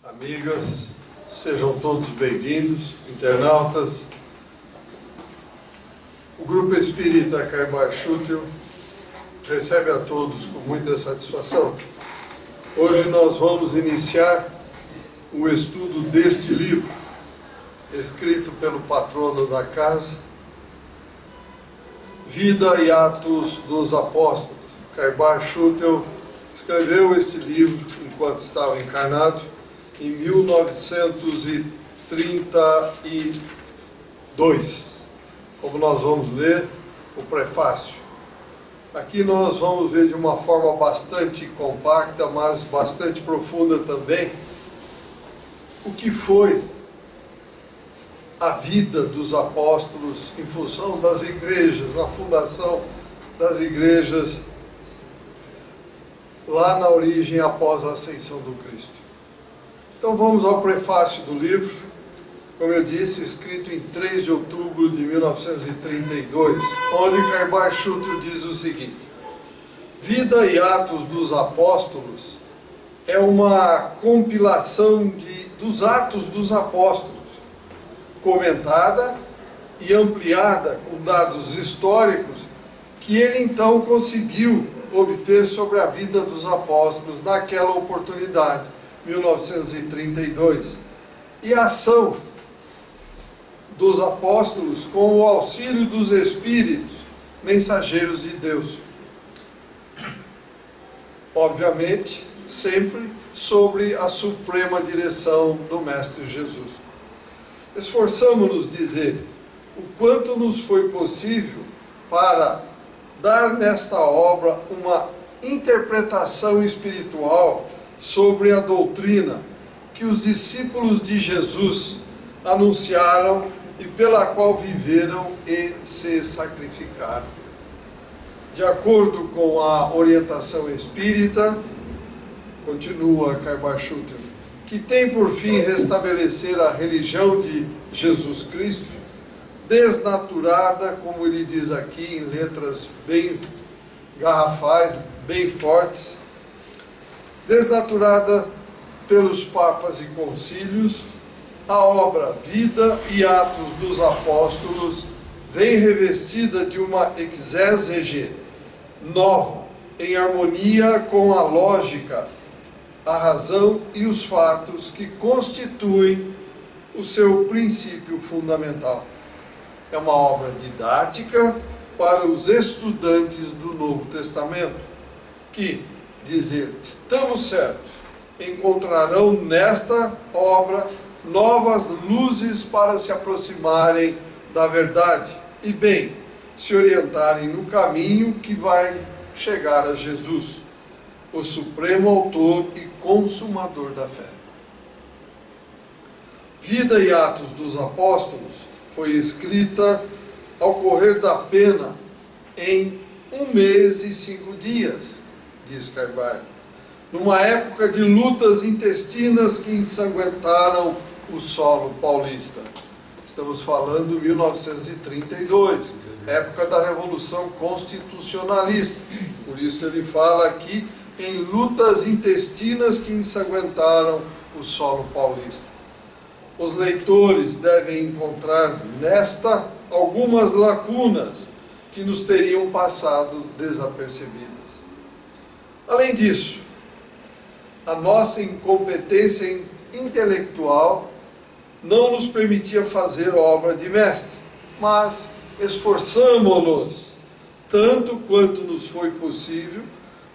amigas, sejam todos bem-vindos, internautas. O Grupo Espírita Caibar Schutel recebe a todos com muita satisfação. Hoje nós vamos iniciar o estudo deste livro, escrito pelo patrono da casa, Vida e Atos dos Apóstolos. Caibar Schutel escreveu este livro enquanto estava encarnado, em 1932, como nós vamos ler o prefácio. Aqui nós vamos ver de uma forma bastante compacta, mas bastante profunda também, o que foi a vida dos apóstolos em função das igrejas, na fundação das igrejas, lá na origem após a ascensão do Cristo. Então vamos ao prefácio do livro, como eu disse, escrito em 3 de outubro de 1932, onde Caibar Schutel diz o seguinte: Vida e Atos dos Apóstolos é uma compilação dos Atos dos Apóstolos, comentada e ampliada com dados históricos que ele então conseguiu obter sobre a vida dos apóstolos naquela oportunidade, 1932, e a ação dos apóstolos com o auxílio dos Espíritos, mensageiros de Deus. Obviamente, sempre sobre a suprema direção do Mestre Jesus. Esforçamo-nos dizer o quanto nos foi possível para dar nesta obra uma interpretação espiritual sobre a doutrina que os discípulos de Jesus anunciaram e pela qual viveram e se sacrificaram. De acordo com a orientação espírita, continua Caibar Schutel, que tem por fim restabelecer a religião de Jesus Cristo, desnaturada, como ele diz aqui em letras bem garrafais, bem fortes, desnaturada pelos papas e concílios, a obra Vida e Atos dos Apóstolos vem revestida de uma exégese nova, em harmonia com a lógica, a razão e os fatos que constituem o seu princípio fundamental. É uma obra didática para os estudantes do Novo Testamento, que, dizer, estamos certos, encontrarão nesta obra novas luzes para se aproximarem da verdade e, bem, se orientarem no caminho que vai chegar a Jesus, o supremo autor e consumador da fé. Vida e Atos dos Apóstolos foi escrita ao correr da pena em 1 mês e 5 dias, diz Caibar, numa época de lutas intestinas que ensanguentaram o solo paulista. Estamos falando de 1932, época da Revolução Constitucionalista. Por isso ele fala aqui em lutas intestinas que ensanguentaram o solo paulista. Os leitores devem encontrar nesta algumas lacunas que nos teriam passado desapercebidas. Além disso, a nossa incompetência intelectual não nos permitia fazer obra de mestre, mas esforçamo-nos, tanto quanto nos foi possível,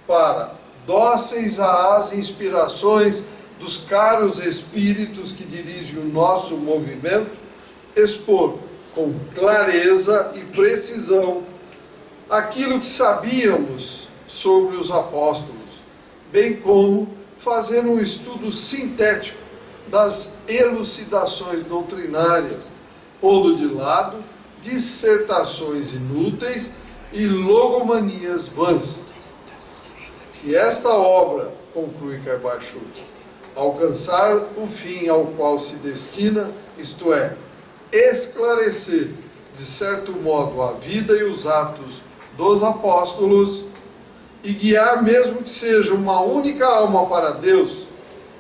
para, dóceis às inspirações dos caros espíritos que dirigem o nosso movimento, expor com clareza e precisão aquilo que sabíamos sobre os apóstolos, bem como fazer um estudo sintético das elucidações doutrinárias, pondo de lado dissertações inúteis e logomanias vãs. Se esta obra, conclui Caibar Schutel, alcançar o fim ao qual se destina, isto é, esclarecer, de certo modo, a vida e os atos dos apóstolos, e guiar, mesmo que seja uma única alma para Deus,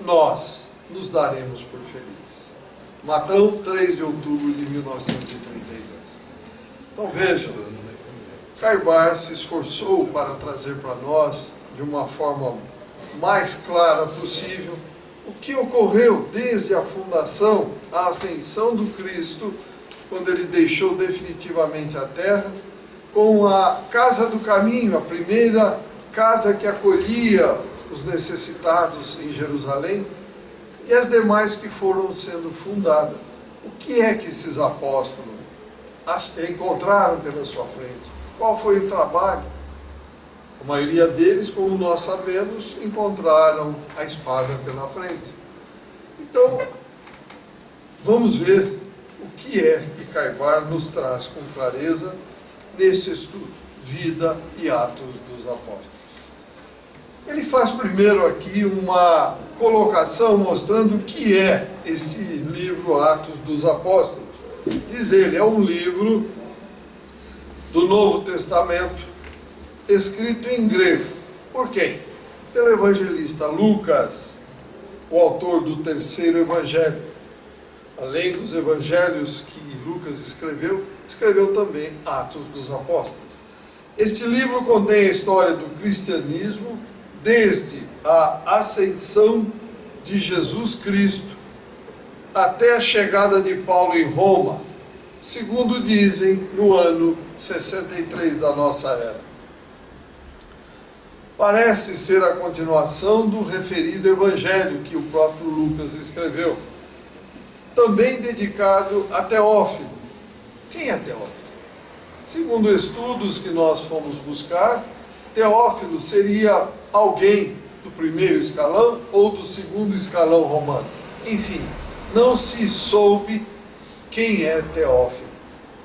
nós, nos daremos por felizes. Matão, 3 de outubro de 1932. Então vejam, Caibar se esforçou para trazer para nós, de uma forma mais clara possível, o que ocorreu desde a fundação, a ascensão do Cristo, quando ele deixou definitivamente a terra, com a Casa do Caminho, a primeira casa que acolhia os necessitados em Jerusalém, e as demais que foram sendo fundadas. O que é que esses apóstolos encontraram pela sua frente? Qual foi o trabalho? A maioria deles, como nós sabemos, encontraram a espada pela frente. Então, vamos ver o que é que Caibar nos traz com clareza nesse estudo, Vida e Atos dos Apóstolos. Ele faz primeiro aqui uma colocação mostrando o que é este livro Atos dos Apóstolos. Diz ele, é um livro do Novo Testamento, escrito em grego. Por quem? Pelo evangelista Lucas, o autor do terceiro evangelho. Além dos evangelhos que Lucas escreveu também Atos dos Apóstolos. Este livro contém a história do cristianismo desde a ascensão de Jesus Cristo até a chegada de Paulo em Roma, segundo dizem, no ano 63 da nossa era. Parece ser a continuação do referido evangelho que o próprio Lucas escreveu, também dedicado a Teófilo. Quem é Teófilo? Segundo estudos que nós fomos buscar, Teófilo seria alguém do primeiro escalão ou do segundo escalão romano. Enfim, não se soube quem é Teófilo.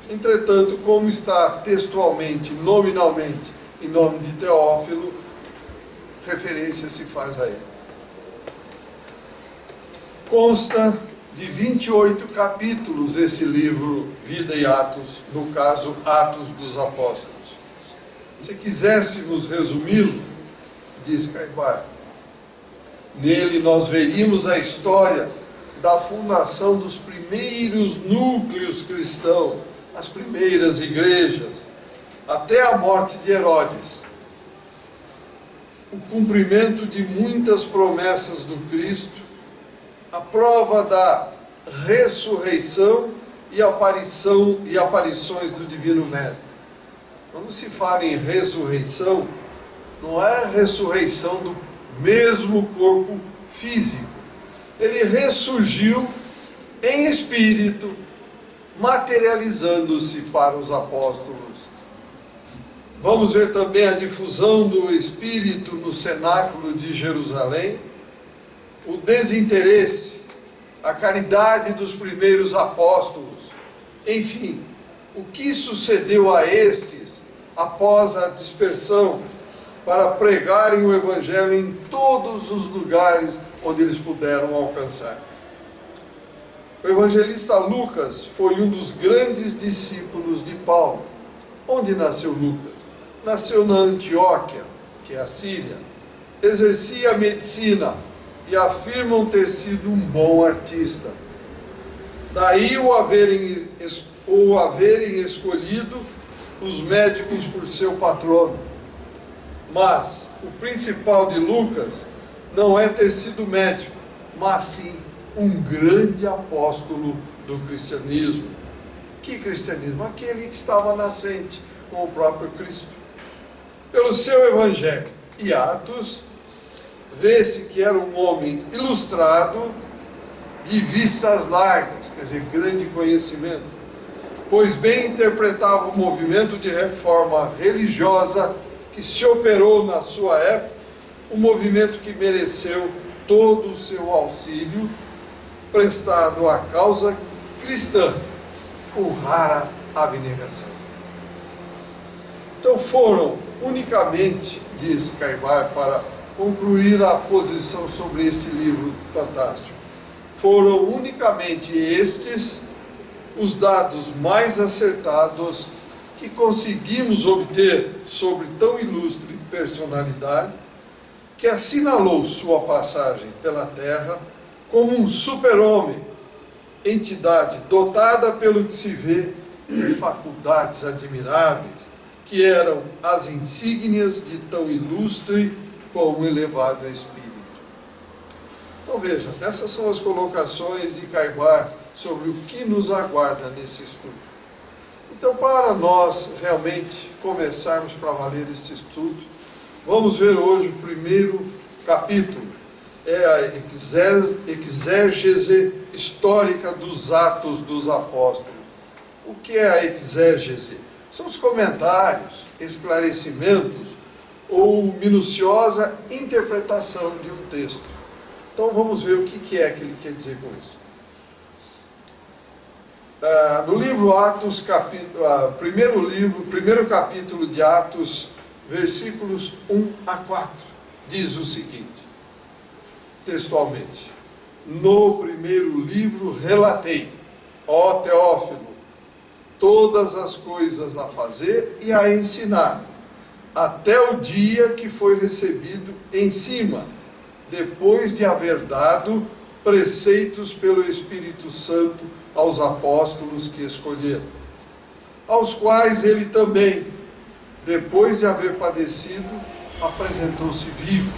Entretanto, como está textualmente, nominalmente, em nome de Teófilo, referência se faz a ele. Consta de 28 capítulos esse livro, Vida e Atos, no caso, Atos dos Apóstolos. Se quiséssemos resumi-lo, diz Caibar, nele nós veríamos a história da fundação dos primeiros núcleos cristãos, as primeiras igrejas, até a morte de Herodes. O cumprimento de muitas promessas do Cristo, a prova da ressurreição e aparições do Divino Mestre. Quando se fala em ressurreição, não é a ressurreição do mesmo corpo físico. Ele ressurgiu em espírito, materializando-se para os apóstolos. Vamos ver também a difusão do Espírito no cenáculo de Jerusalém, o desinteresse, a caridade dos primeiros apóstolos, enfim, o que sucedeu a estes após a dispersão para pregarem o Evangelho em todos os lugares onde eles puderam alcançar. O evangelista Lucas foi um dos grandes discípulos de Paulo. Onde nasceu Lucas? Nasceu na Antioquia, que é a Síria. Exercia a medicina e afirmam ter sido um bom artista. Daí o haverem escolhido os médicos por seu patrono. Mas o principal de Lucas não é ter sido médico, mas sim um grande apóstolo do cristianismo. Que cristianismo? Aquele que estava nascente com o próprio Cristo. Pelo seu evangelho e Atos, vê-se que era um homem ilustrado, de vistas largas, quer dizer, grande conhecimento, pois bem interpretava o movimento de reforma religiosa que se operou na sua época, um movimento que mereceu todo o seu auxílio prestado à causa cristã, com rara abnegação. Então foram unicamente, diz Caibar, para concluir a posição sobre este livro fantástico, foram unicamente estes os dados mais acertados que conseguimos obter sobre tão ilustre personalidade, que assinalou sua passagem pela terra como um super-homem, entidade dotada pelo que se vê de faculdades admiráveis, que eram as insígnias de tão ilustre como elevado espírito. Então veja, essas são as colocações de Kaibar sobre o que nos aguarda nesse estudo. Então, para nós realmente começarmos para valer este estudo, vamos ver hoje o primeiro capítulo, é a exégese histórica dos Atos dos Apóstolos. O que é a exégese? São os comentários, esclarecimentos ou minuciosa interpretação de um texto. Então vamos ver o que é que ele quer dizer com isso. No livro Atos, primeiro capítulo de Atos, versículos 1 a 4, diz o seguinte, textualmente: no primeiro livro relatei, ó Teófilo, todas as coisas a fazer e a ensinar, até o dia que foi recebido em cima, depois de haver dado preceitos pelo Espírito Santo aos apóstolos que escolheram, aos quais ele também, depois de haver padecido, apresentou-se vivo,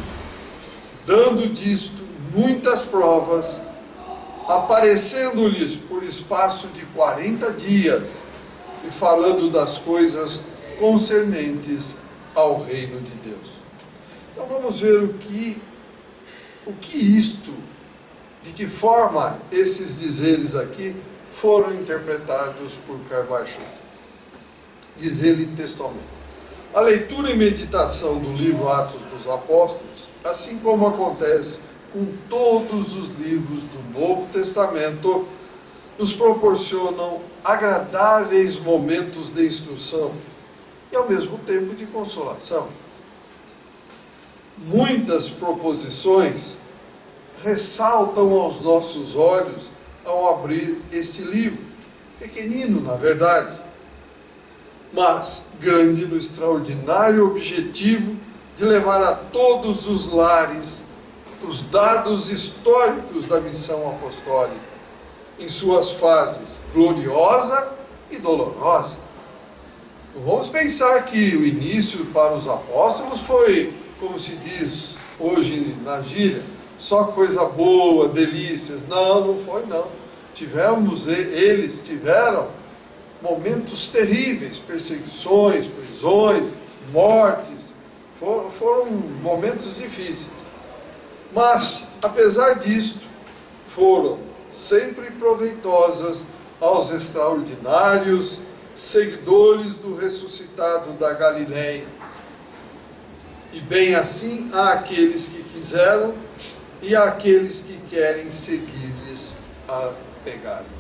dando disto muitas provas, aparecendo-lhes por espaço de 40 dias, e falando das coisas concernentes ao reino de Deus. Então vamos ver de que forma esses dizeres aqui foram interpretados por Kaibar. Diz ele textualmente: a leitura e meditação do livro Atos dos Apóstolos, assim como acontece com todos os livros do Novo Testamento, nos proporcionam agradáveis momentos de instrução e ao mesmo tempo de consolação. Muitas proposições ressaltam aos nossos olhos ao abrir este livro, pequenino na verdade, mas grande no extraordinário objetivo de levar a todos os lares os dados históricos da missão apostólica, em suas fases gloriosa e dolorosa. Não vamos pensar que o início para os apóstolos foi, como se diz hoje na gíria, só coisa boa, delícias. Não, não foi não. Eles tiveram momentos terríveis, perseguições, prisões, mortes, foram momentos difíceis. Mas, apesar disto, foram sempre proveitosas aos extraordinários seguidores do ressuscitado da Galileia, e bem assim àqueles que quiseram e àqueles que querem seguir-lhes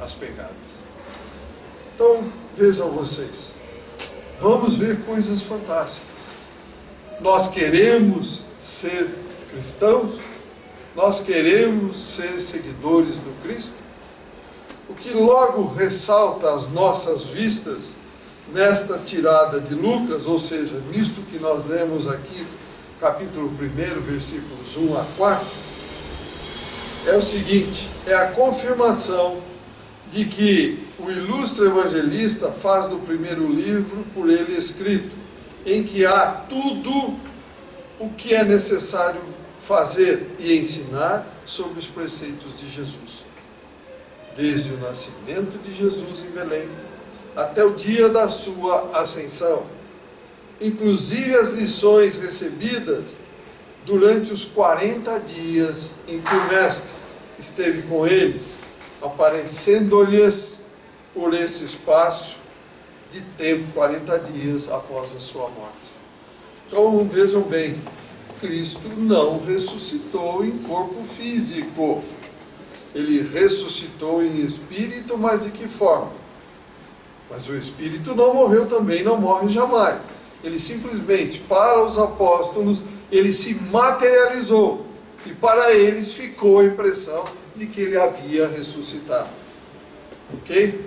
as pegadas. Então, vejam vocês, vamos ver coisas fantásticas. Nós queremos ser cristãos? Nós queremos ser seguidores do Cristo? O que logo ressalta às nossas vistas nesta tirada de Lucas, ou seja, nisto que nós lemos aqui, capítulo 1, versículos 1 a 4, é o seguinte: é a confirmação de que o ilustre evangelista faz no primeiro livro por ele escrito, em que há tudo o que é necessário fazer e ensinar sobre os preceitos de Jesus, desde o nascimento de Jesus em Belém até o dia da sua ascensão, inclusive as lições recebidas durante os 40 dias em que o Mestre esteve com eles, aparecendo-lhes por esse espaço de tempo, 40 dias após a sua morte. Então vejam bem, Cristo não ressuscitou em corpo físico. Ele ressuscitou em espírito, mas de que forma? Mas o espírito não morreu também, não morre jamais. Ele simplesmente, para os apóstolos, ele se materializou. E para eles ficou a impressão de que ele havia ressuscitado. Ok?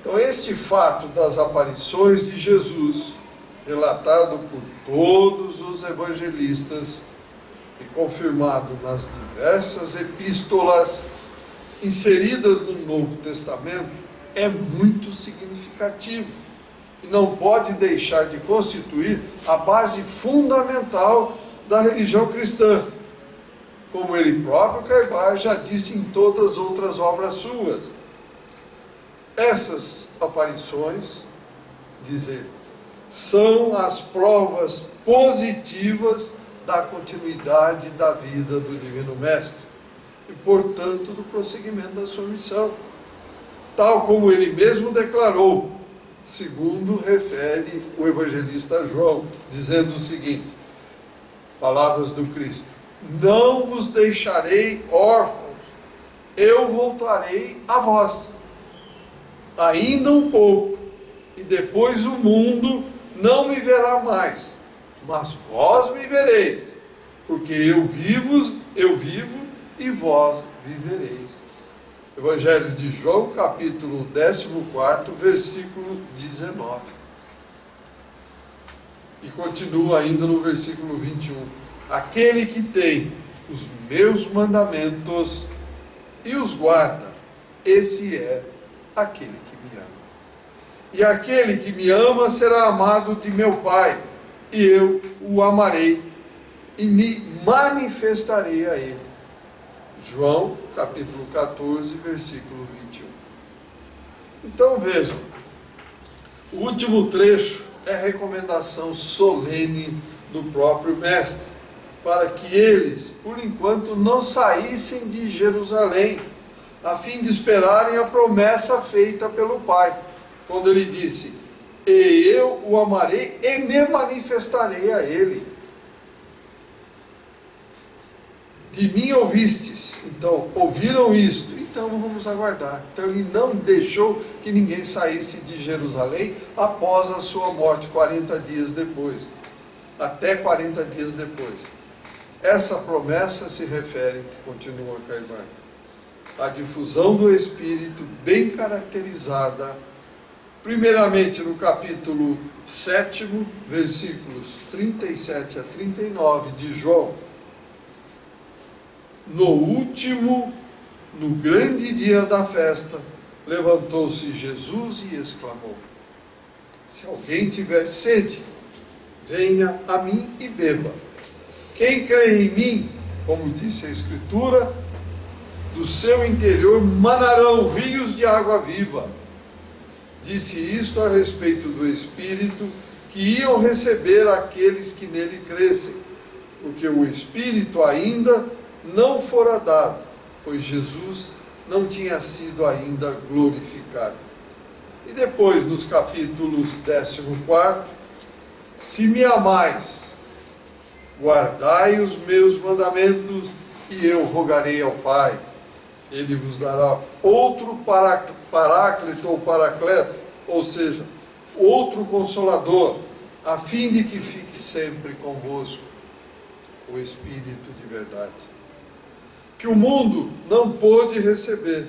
Então este fato das aparições de Jesus, relatado por todos os evangelistas, e confirmado nas diversas epístolas inseridas no Novo Testamento, é muito significativo e não pode deixar de constituir a base fundamental da religião cristã, como ele próprio, Caibás, já disse em todas as outras obras suas. Essas aparições, diz ele, são as provas positivas da continuidade da vida do Divino Mestre e, portanto, do prosseguimento da sua missão, tal como ele mesmo declarou, segundo refere o evangelista João, dizendo o seguinte, palavras do Cristo: não vos deixarei órfãos, eu voltarei a vós. Ainda um pouco, e depois o mundo não me verá mais, mas vós me vereis, porque eu vivo e vós vivereis. Evangelho de João, capítulo 14, versículo 19. E continua ainda no versículo 21. Aquele que tem os meus mandamentos e os guarda, esse é aquele que me ama. E aquele que me ama será amado de meu Pai, e eu o amarei e me manifestarei a ele. João, capítulo 14, versículo 21. Então vejam, o último trecho é a recomendação solene do próprio Mestre, para que eles, por enquanto, não saíssem de Jerusalém, a fim de esperarem a promessa feita pelo Pai, quando ele disse: e eu o amarei e me manifestarei a ele. De mim ouvistes, então, ouviram isto, então vamos aguardar. Então ele não deixou que ninguém saísse de Jerusalém após a sua morte, 40 dias depois, até 40 dias depois. Essa promessa se refere, continua Caibás, à difusão do Espírito bem caracterizada, primeiramente no capítulo 7, versículos 37 a 39 de João. No último, no grande dia da festa, levantou-se Jesus e exclamou: se alguém tiver sede, venha a mim e beba. Quem crê em mim, como disse a Escritura, do seu interior manarão rios de água viva. Disse isto a respeito do Espírito que iam receber aqueles que nele crescem, porque o Espírito ainda não fora dado, pois Jesus não tinha sido ainda glorificado. E depois, nos capítulos 14, se me amais, guardai os meus mandamentos, e eu rogarei ao Pai, ele vos dará outro paráclito ou paracleto, ou seja, outro consolador, a fim de que fique sempre convosco o Espírito de verdade, que o mundo não pôde receber,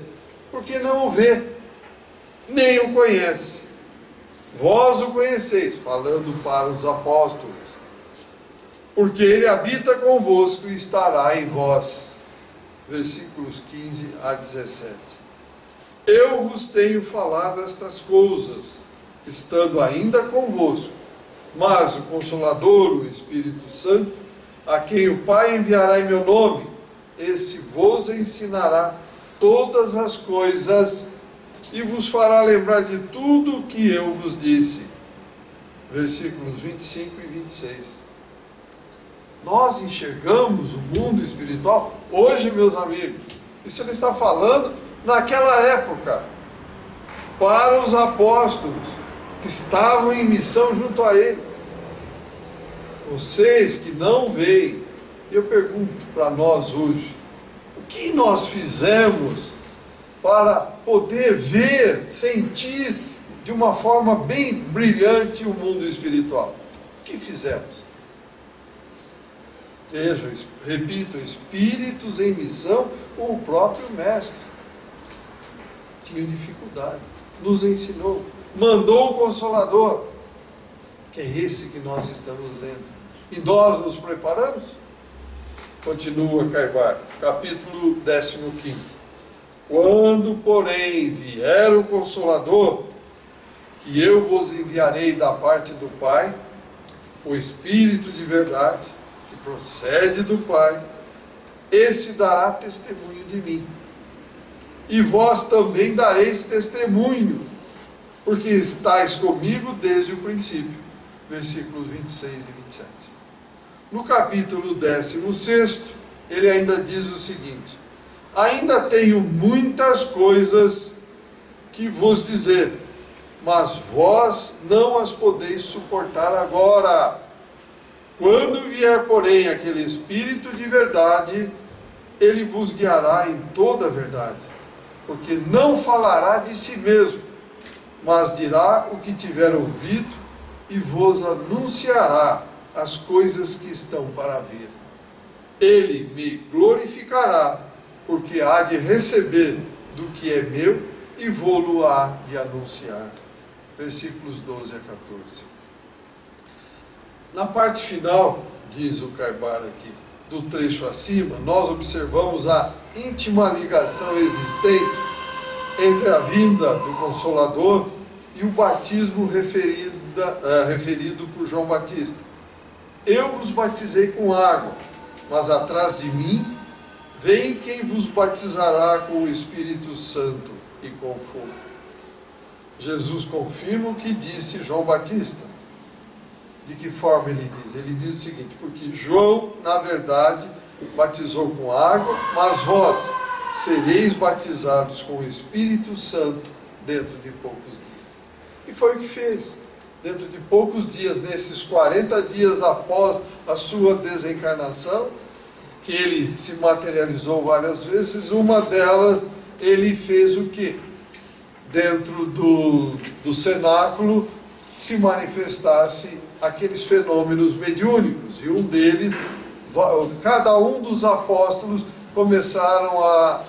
porque não o vê, nem o conhece. Vós o conheceis, falando para os apóstolos, porque ele habita convosco e estará em vós. Versículos 15 a 17. Eu vos tenho falado estas coisas, estando ainda convosco, mas o Consolador, o Espírito Santo, a quem o Pai enviará em meu nome, esse vos ensinará todas as coisas e vos fará lembrar de tudo o que eu vos disse. Versículos 25 e 26. Nós enxergamos o mundo espiritual hoje, meus amigos. Isso ele está falando naquela época, para os apóstolos que estavam em missão junto a ele. Vocês que não veem, eu pergunto para nós hoje, o que nós fizemos para poder ver, sentir de uma forma bem brilhante o mundo espiritual? O que fizemos? Veja, repito, espíritos em missão, o próprio Mestre tinha dificuldade, nos ensinou, mandou o Consolador, que é esse que nós estamos lendo. E nós nos preparamos? Continua Carvalho, capítulo 15. Quando, porém, vier o Consolador, que eu vos enviarei da parte do Pai, o Espírito de verdade, que procede do Pai, esse dará testemunho de mim. E vós também dareis testemunho, porque estáis comigo desde o princípio. Versículos 26 e 27. No capítulo 16, ele ainda diz o seguinte: ainda tenho muitas coisas que vos dizer, mas vós não as podeis suportar agora. Quando vier, porém, aquele Espírito de verdade, ele vos guiará em toda a verdade, porque não falará de si mesmo, mas dirá o que tiver ouvido e vos anunciará as coisas que estão para vir. Ele me glorificará, porque há de receber do que é meu e vou-lo há de anunciar. Versículos 12 a 14. Na parte final, diz o Carbar aqui, do trecho acima, nós observamos a íntima ligação existente entre a vinda do Consolador e o batismo referido por João Batista. Eu vos batizei com água, mas atrás de mim vem quem vos batizará com o Espírito Santo e com fogo. Jesus confirma o que disse João Batista. De que forma ele diz? Ele diz o seguinte: porque João, na verdade, batizou com água, mas vós sereis batizados com o Espírito Santo dentro de poucos dias. E foi o que fez. Dentro de poucos dias, nesses 40 dias após a sua desencarnação, que ele se materializou várias vezes, uma delas ele fez o quê? Dentro do cenáculo se manifestasse aqueles fenômenos mediúnicos, e um deles, cada um dos apóstolos começaram a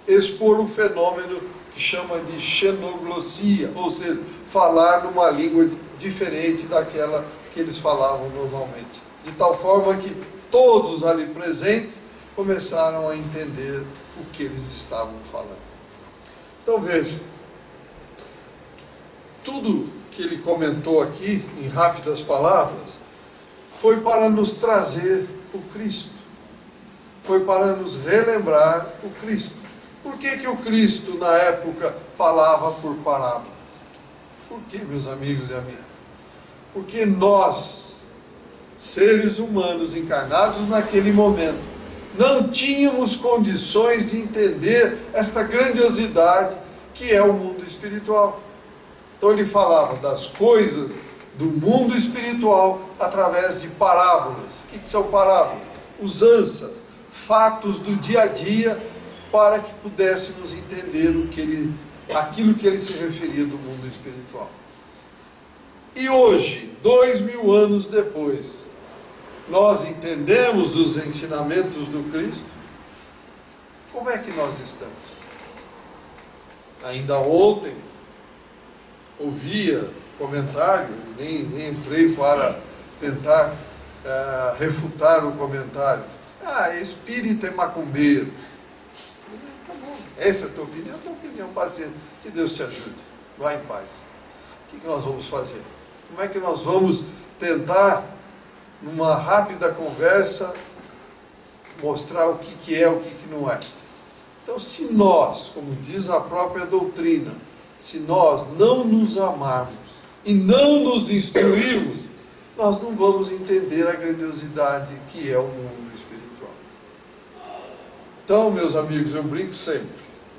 expor um fenômeno que chama de xenoglossia, ou seja, falar numa língua diferente daquela que eles falavam normalmente, de tal forma que todos ali presentes começaram a entender o que eles estavam falando. Então veja, tudo que ele comentou aqui, em rápidas palavras, foi para nos trazer o Cristo. Foi para nos relembrar o Cristo. Por que o Cristo, na época, falava por parábolas? Por que, meus amigos e amigas? Porque nós, seres humanos encarnados naquele momento, não tínhamos condições de entender esta grandiosidade que é o mundo espiritual. Então ele falava das coisas do mundo espiritual através de parábolas. O que são parábolas? Usanças, fatos do dia a dia, para que pudéssemos entender aquilo que ele se referia do mundo espiritual. E hoje, 2000 anos depois, nós entendemos os ensinamentos do Cristo? Como é que nós estamos? Ainda ontem, ouvia comentário, nem entrei para tentar refutar o comentário. Espírita é macumbeiro. Tá bom, essa é a tua opinião? A tua opinião, paciente. Que Deus te ajude. Vá em paz. O que nós vamos fazer? Como é que nós vamos tentar, numa rápida conversa, mostrar o que é, o que não é? Então, se nós, como diz a própria doutrina, se nós não nos amarmos e não nos instruirmos, nós não vamos entender a grandiosidade que é o mundo espiritual. Então, meus amigos, eu brinco sempre,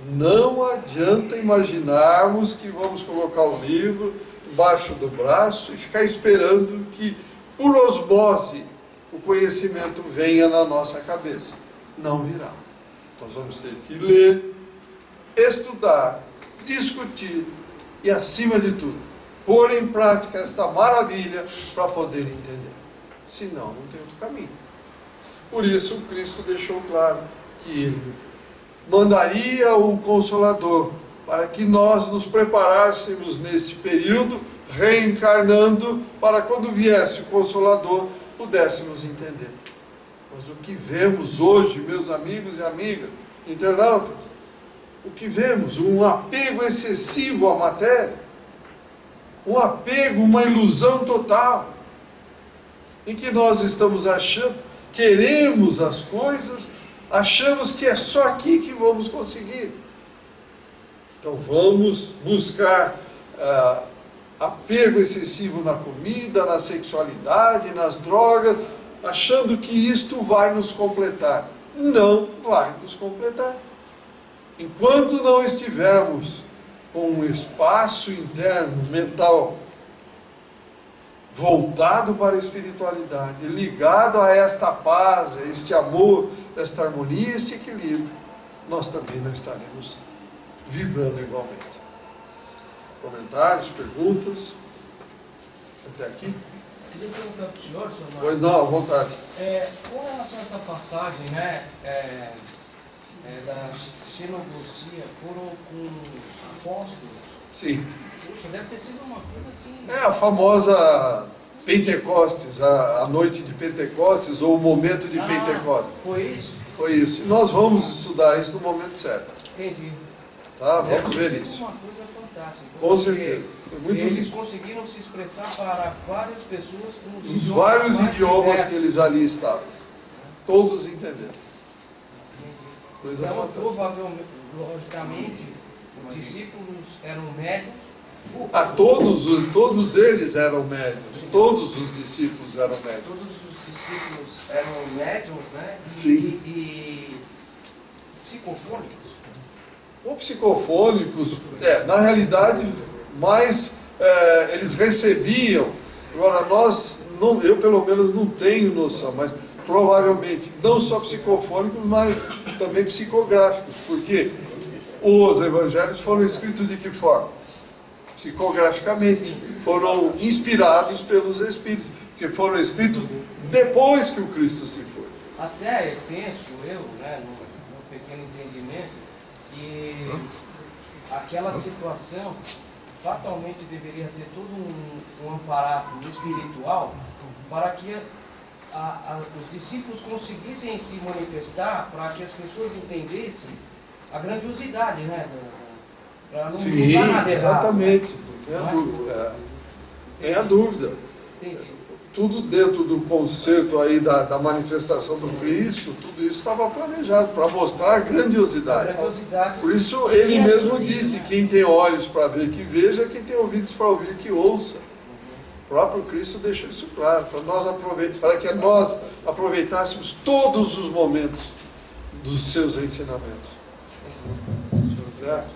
não adianta imaginarmos que vamos colocar o livro embaixo do braço e ficar esperando que, por osmose, o conhecimento venha na nossa cabeça. Não virá. Nós vamos ter que ler, estudar, discutir e, acima de tudo, pôr em prática esta maravilha para poder entender. Senão, não tem outro caminho. Por isso, Cristo deixou claro que Ele mandaria o Consolador para que nós nos preparássemos neste período, reencarnando, para quando viesse o Consolador, pudéssemos entender. Mas o que vemos hoje, meus amigos e amigas, internautas, o que vemos? Um apego excessivo à matéria, um apego, uma ilusão total, em que nós estamos achando, queremos as coisas, achamos que é só aqui que vamos conseguir. Então vamos buscar apego excessivo na comida, na sexualidade, nas drogas, achando que isto vai nos completar. Não vai nos completar. Enquanto não estivermos com um espaço interno, mental, voltado para a espiritualidade, ligado a esta paz, a este amor, esta harmonia, este equilíbrio, nós também não estaremos vibrando igualmente. Comentários, perguntas? Até aqui? Eu queria perguntar para o senhor, Marcos. Pois não, à vontade. Com relação a essa passagem, né, da xenoglosia, foram com os apóstolos. Sim. Puxa, deve ter sido uma coisa assim. É a famosa Pentecostes, a noite de Pentecostes, ou o momento de Pentecostes. Foi isso? Foi isso. E nós vamos estudar isso no momento certo. Entendi. Tá? Vamos ver isso. Uma coisa fantástica. Com certeza. Foi muito eles lindo. conseguiram se expressar para várias pessoas com os Os vários mais idiomas diversos. que eles ali estavam. Todos entenderam. Coisa Então, fantástica. provavelmente, logicamente, os discípulos eram médios. Todos eles eram médios. Todos os discípulos eram médios. Todos os discípulos eram médiums, né? Sim. E psicofônicos. Ou psicofônicos, na realidade, mas eles recebiam. Agora, eu pelo menos não tenho noção, mas provavelmente não só psicofônicos, mas também psicográficos, porque os evangelhos foram escritos de que forma? Psicograficamente, foram inspirados pelos Espíritos, porque foram escritos depois que o Cristo se foi. Até penso eu, né, no pequeno entendimento, que aquela situação fatalmente deveria ter todo um aparato espiritual para que os discípulos conseguissem se manifestar, para que as pessoas entendessem a grandiosidade, né? Para não ficar nada errado. Exatamente, não tenha dúvida. Tenha dúvida. Entendi. Tudo dentro do conceito aí da manifestação do Cristo, tudo isso estava planejado para mostrar a grandiosidade. Por isso ele mesmo disse, quem tem olhos para ver que veja, quem tem ouvidos para ouvir que ouça. O próprio Cristo deixou isso claro, para que nós aproveitássemos todos os momentos dos seus ensinamentos. Certo?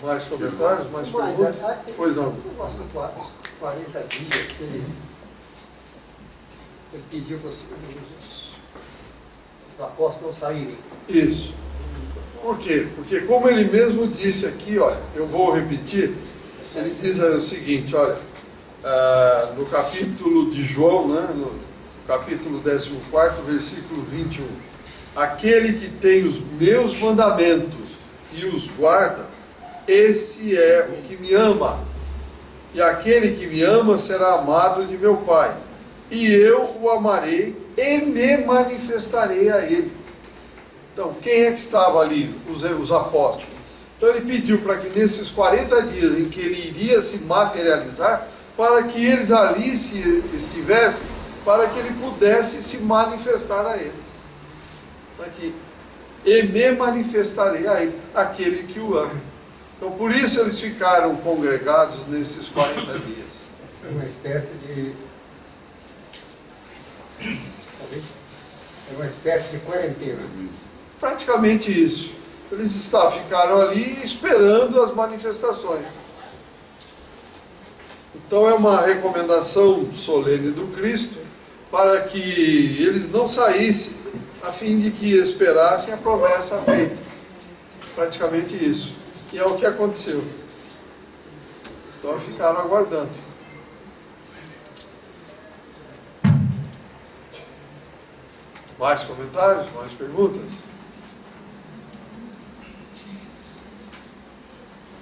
Mais comentários? Mais perguntas? Pois não. Esse negócio dos 40 dias que ele pediu para os apóstolos não saírem. Isso. Por quê? Porque como ele mesmo disse aqui, olha, eu vou repetir, ele diz o seguinte, olha, no capítulo de João, né, no capítulo 14, versículo 21, aquele que tem os meus mandamentos e os guarda, esse é o que me ama. E aquele que me ama será amado de meu Pai. E eu o amarei e me manifestarei a ele. Então, quem é que estava ali? Os apóstolos. Então ele pediu para que nesses 40 dias em que ele iria se materializar, para que eles ali estivessem, para que ele pudesse se manifestar a eles. Aqui. E me manifestarei a ele, aquele que o ama. Então, por isso eles ficaram congregados nesses 40 dias. É uma espécie de... É uma espécie de quarentena. Praticamente isso. Eles ficaram ali esperando as manifestações. Então é uma recomendação solene do Cristo para que eles não saíssem, a fim de que esperassem a promessa feita. Praticamente isso. E é o que aconteceu. Então ficaram aguardando. Mais comentários? Mais perguntas?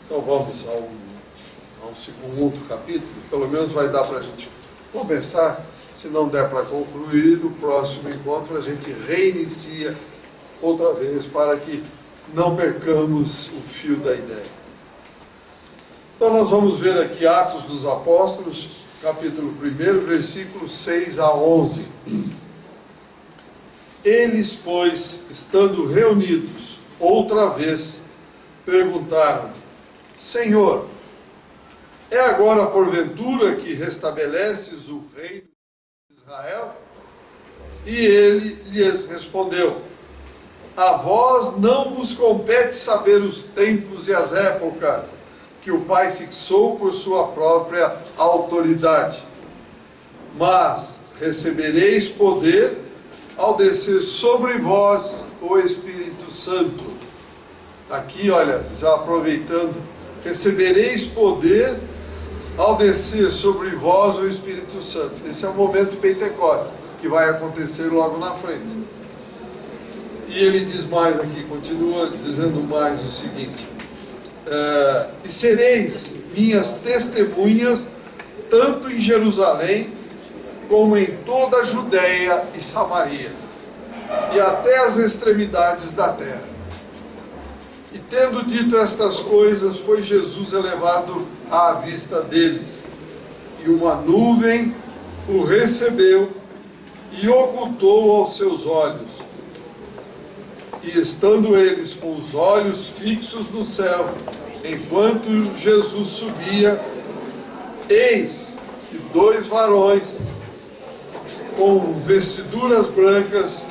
Então vamos ao segundo capítulo. Pelo menos vai dar para a gente começar. Se não der para concluir, no próximo encontro a gente reinicia outra vez para que não percamos o fio da ideia. Então nós vamos ver aqui Atos dos Apóstolos, capítulo 1, versículos 6 a 11. Eles, pois, estando reunidos outra vez, perguntaram: Senhor, é agora porventura que restabeleces o reino de Israel? E ele lhes respondeu: a vós não vos compete saber os tempos e as épocas que o Pai fixou por sua própria autoridade, mas recebereis poder ao descer sobre vós o Espírito Santo. Aqui, olha, já aproveitando, recebereis poder ao descer sobre vós o Espírito Santo. Esse é o momento Pentecostes, que vai acontecer logo na frente. E ele diz mais aqui, continua dizendo mais o seguinte: e sereis minhas testemunhas, tanto em Jerusalém, como em toda a Judéia e Samaria, e até as extremidades da terra. E tendo dito estas coisas, foi Jesus elevado à vista deles, e uma nuvem o recebeu e ocultou aos seus olhos. E estando eles com os olhos fixos no céu, enquanto Jesus subia, eis que 2 varões com vestiduras brancas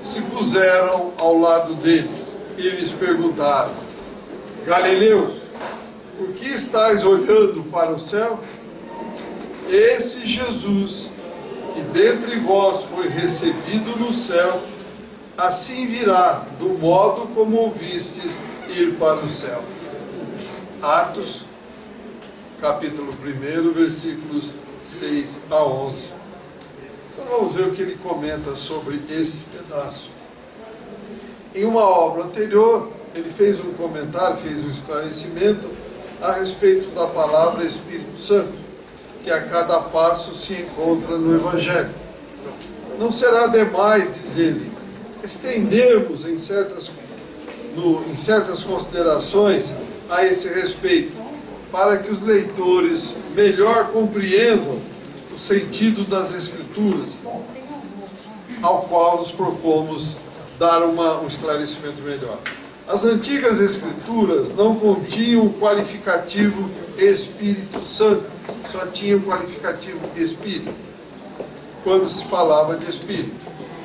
se puseram ao lado deles. E lhes perguntaram: Galileus, por que estáis olhando para o céu? Esse Jesus, que dentre vós foi recebido no céu, assim virá, do modo como ouvistes ir para o céu. Atos, capítulo 1, versículos 6 a 11. Então vamos ver o que ele comenta sobre esse pedaço. Em uma obra anterior, ele fez um comentário, fez um esclarecimento a respeito da palavra Espírito Santo, que a cada passo se encontra no Evangelho. Não será demais, diz ele, estendermos em certas considerações a esse respeito, para que os leitores melhor compreendam o sentido das Escrituras, ao qual nos propomos dar um esclarecimento melhor. As antigas Escrituras não continham o qualificativo Espírito Santo, só tinha o qualificativo Espírito, quando se falava de Espírito.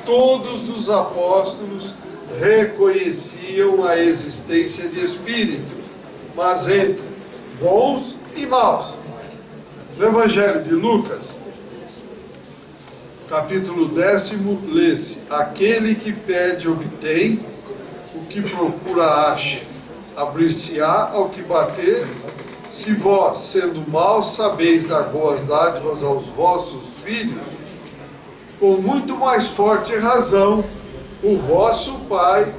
Todos os apóstolos reconheciam a existência de Espírito, mas entre bons e maus. No Evangelho de Lucas, capítulo 10, lê-se: aquele que pede obtém, o que procura acha, abrir-se-á ao que bater. Se vós, sendo maus, sabeis dar boas dádivas aos vossos filhos, com muito mais forte razão o vosso Pai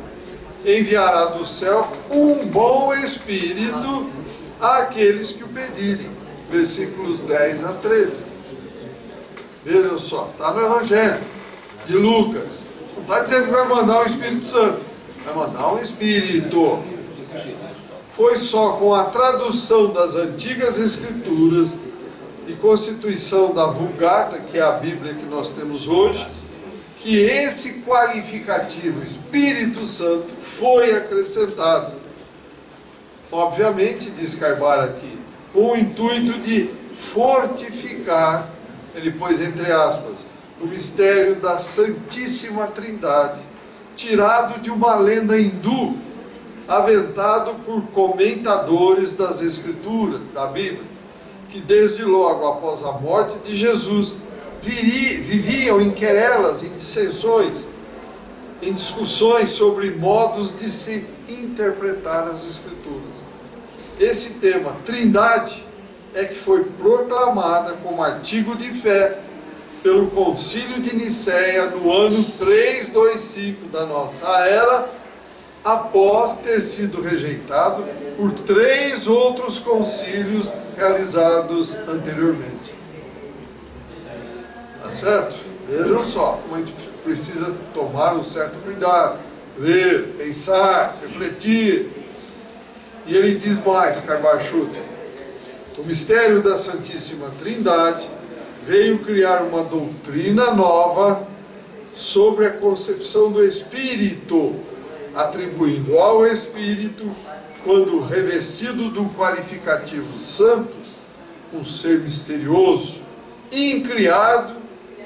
enviará do céu um bom Espírito àqueles que o pedirem. Versículos 10 a 13. Vejam só, está no Evangelho de Lucas. Não está dizendo que vai mandar o Espírito Santo, vai mandar um Espírito. Foi só com a tradução das antigas Escrituras e constituição da Vulgata, que é a Bíblia que nós temos hoje, que esse qualificativo Espírito Santo foi acrescentado. Obviamente, diz Carbar aqui, com o intuito de fortificar, ele pôs entre aspas, o mistério da Santíssima Trindade, tirado de uma lenda hindu, aventado por comentadores das Escrituras, da Bíblia, que desde logo após a morte de Jesus, viviam em querelas, em dissensões, em discussões sobre modos de se interpretar as Escrituras. Esse tema, Trindade, é que foi proclamada como artigo de fé pelo Concílio de Nicéia no ano 325 da nossa era, após ter sido rejeitado por 3 outros concílios realizados anteriormente. Tá certo? Vejam só, como a gente precisa tomar um certo cuidado, ler, pensar, refletir. E ele diz mais, Karl Schutter: o mistério da Santíssima Trindade veio criar uma doutrina nova sobre a concepção do Espírito, atribuindo ao Espírito, quando revestido do qualificativo santo, um ser misterioso, incriado,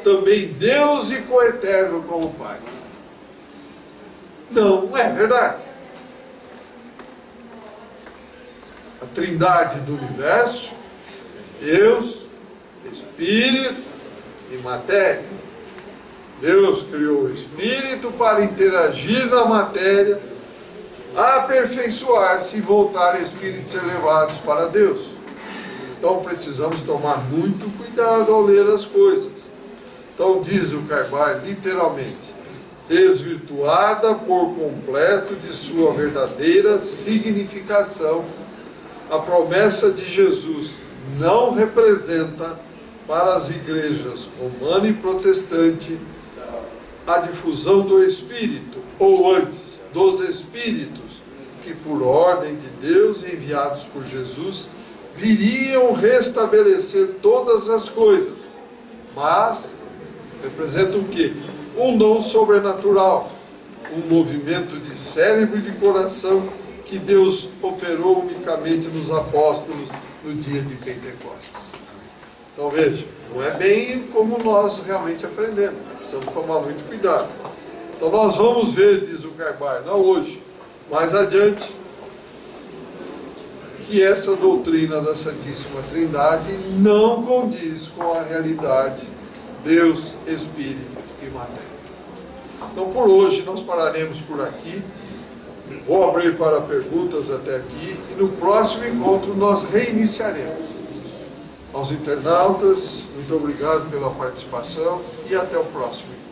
também Deus e coeterno com o Pai. Não é verdade. A trindade do universo, Deus, Espírito e matéria. Deus criou o Espírito para interagir na matéria, aperfeiçoar-se e voltar a espíritos elevados para Deus. Então precisamos tomar muito cuidado ao ler as coisas. Então diz o Karl literalmente: desvirtuada por completo de sua verdadeira significação, a promessa de Jesus não representa para as igrejas romana e protestante a difusão do Espírito, ou antes, dos Espíritos, que por ordem de Deus, enviados por Jesus, viriam restabelecer todas as coisas, mas representam o quê? Um dom sobrenatural, um movimento de cérebro e de coração que Deus operou unicamente nos apóstolos no dia de Pentecostes. Então veja, não é bem como nós realmente aprendemos, precisamos tomar muito cuidado. Então nós vamos ver, diz o Karl, não hoje, mais adiante, que essa doutrina da Santíssima Trindade não condiz com a realidade Deus, Espírito e matéria. Então por hoje nós pararemos por aqui. Vou abrir para perguntas até aqui e no próximo encontro nós reiniciaremos. Aos internautas, muito obrigado pela participação e até o próximo encontro.